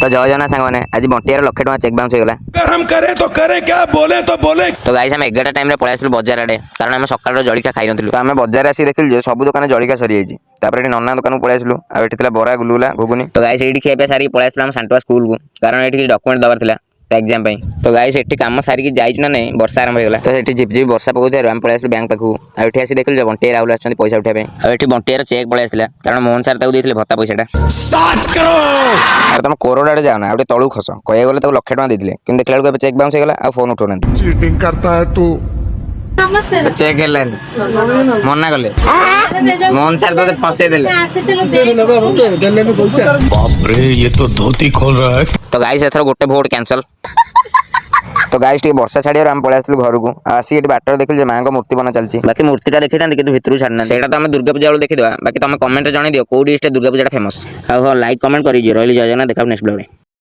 तो जय जना सांग मैंने आज बंटियार लक्षे टଙ୍କା चेक बाउंस होगा हम करें तो करें क्या बोले तो बोले। तो गाइस हम 11 टाइम पलि आसलु बजार आड़े कारण आम सकाल जलिका खाई नु तो आम बजार आसी देखिलु सब दुकान जलिका सरी जाइए नन्ना दुकान को पलि आसलु आठ बरा गुलुला घुगुनी तो गाइस ये खिया सारी पलि आसलु सांटुआ स्कूल को कारण ये डॉक्यूमेंट दबार था एग्जाम तो गाइस एठी काम सारिकी जाइछु ना नहीं वर्षा आरंभ होगा तो एठी झिपझिप वर्षा पकौथार आम पलि आसलु बैंक पाखु आठी आसी देखिलु जो बंटिया राहुल आछन पैसा उठाबे आठी बंटियार चेक पलि आसला कारण मोहन सर ताऊ देथिले भत्ता पैसाटा 7 करोड़ तुम कोरोड आड़े जाओ ना आउटे तळु खस कहे गले तो लक्षे टଙ୍କା देथिले किंतु देखला बेलू चेक बाउंस होगला आ फोन उठौना चीटिंग करता है तू। चेक मना कले मोहन सर तो फसे देले बाप रे ये तो धोती खोल रहा है। तो गाइस एथर गोटे भोट कैंसल तो गाइस टी वर्षा छाड़ी हम पळै आसलु घर को आसी एटी बाटर देखिल जे मां को मूर्ति बना चलची बाकी मूर्तिटा देखैतांती किंतु भितरु छाडना सेटा तो हम दुर्गा पूजा वाला देखि देबा बाकी तुम कमेंट जणाई दियो को डिस्ट्रिक्ट दुर्गा पूजाटा फेमस आ लाइक कमेंट करि जे रहली जय जना देखाउ नेक्स्ट ब्लॉग रे।